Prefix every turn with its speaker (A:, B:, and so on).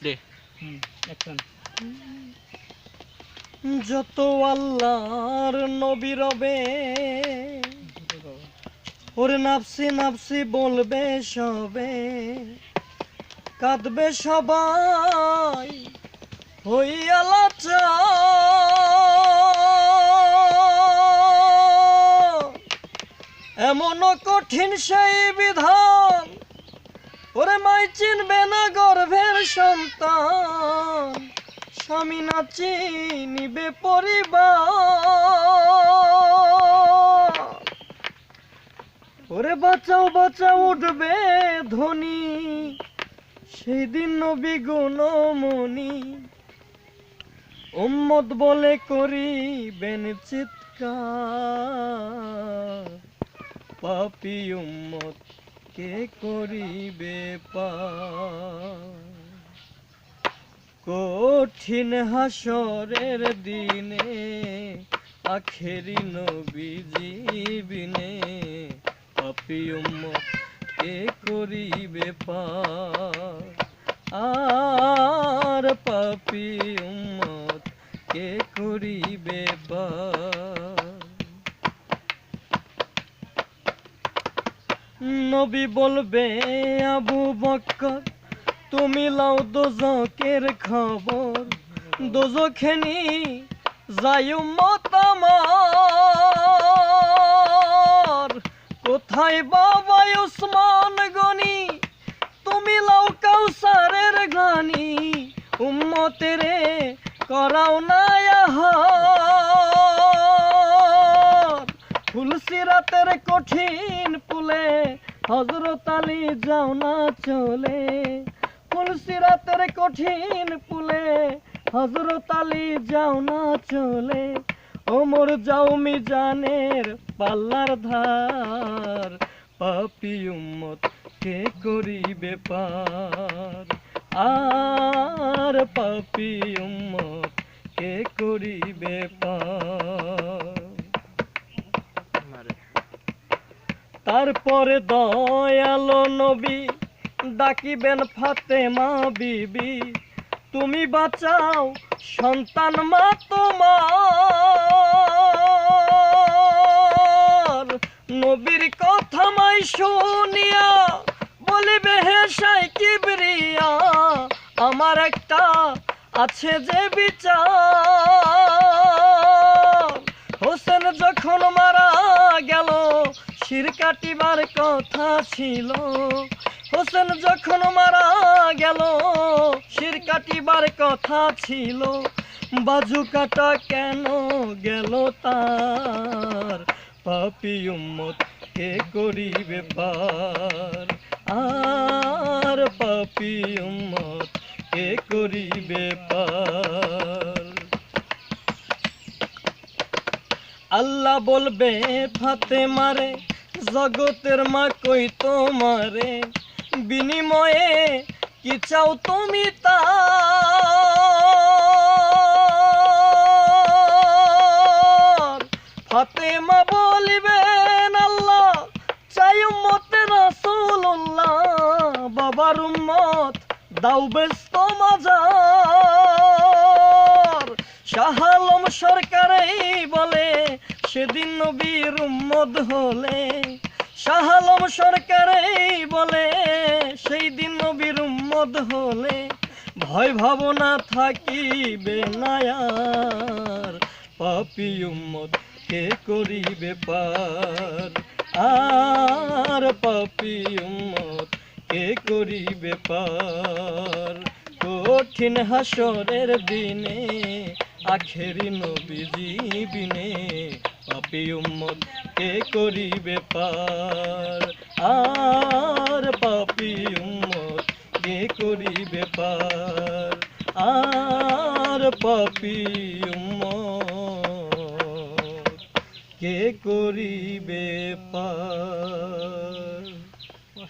A: দে
B: action. যত আল্লাহর নবী রবে ওরে নাফসি নাফসি বলবে সবে, কাঁদবে সবাই হইয়া লাচার। এমন কঠিন সেই বিধান ওরে মাই চিনবে না গর্ভের সন্তান, স্বামী না চিনিবে পরিবার। ওরে বাঁচাও বাঁচাও উঠবে ধ্বনি, সেই দিন নবী গুণমণি উম্মত বলে করিবেন চিৎকার। পাপী উম্মত কে করিবে পার। কঠিন হাসরের দিনে আখেরি নবীজি বিনে, পাপী উম্মত কে করিবে পার। আর পাপী উম্মত কে করিবে পার। নবী বলবে আবু বকর তুমি লাও দোজকের খবর, দোজখেনি যাই উম্মত আমার। কোথায় বাবা উসমান গনি তুমি লাও কাউসারের গানি, উম্মতেরে করাও না আহার। ফুলসিরাতের কঠিন পুলে হযরত আলী যাও না চলে, ফুলসিরাতের কঠিন পুলে হযরত আলী যাও না চলে। ওমর যাও মিজানের পাল্লার ধার, পাপী উম্মত কে করিবে পার। আর পাপী উম্মত কে করিবে পার। তারপরে দয়ালো নবী ডাকিবেন ফাতেমা বিবি, তুমি বাঁচাও সন্তান মা তোমার। নবীর কথা মাই শুনিয়া বলিবে হে শাই কিবরিয়া, আমার একটা আছে যে বিচার। হোসেন যখন মারা গেল শির কাটিবার কথা ছিল, হোসেন যখন মারা গেল শির কাটিবার কথা ছিল। বাজু কাটা কেন গেল তার, পাপী উম্মত কে করিবে পার। আর পাপী উম্মত কে করিবে পার। আল্লাহ বলবে ফাতেমারে জগতের মা কই তোমারে, বিনিময়ে কি চাও তুমি তার। ফাতেমা বলিবেন আল্লাহ চাই উম্মতে রাসূলুল্লাহ, বাবার উম্মত দাও ব্যস্ত মাজার। শাহ আলম সরকারই বলে সেদিন নবীর উম্মত হলে, শাহ আলম সরকারই বলে সেই দিন নবীর উম্মত হলে। ভয় ভাবনা থাকিবে না আর, পাপী উম্মত কে করিবে পার। আর পাপী উম্মত কে করিবে পার। কঠিন হাসরের দিনে আখেরি নবীজি বিনে, পাপী উম্মত কে করিবে পার। আর পাপী উম্মত কে করিবে পার। আর পাপী উম্মত কে করিবে পার।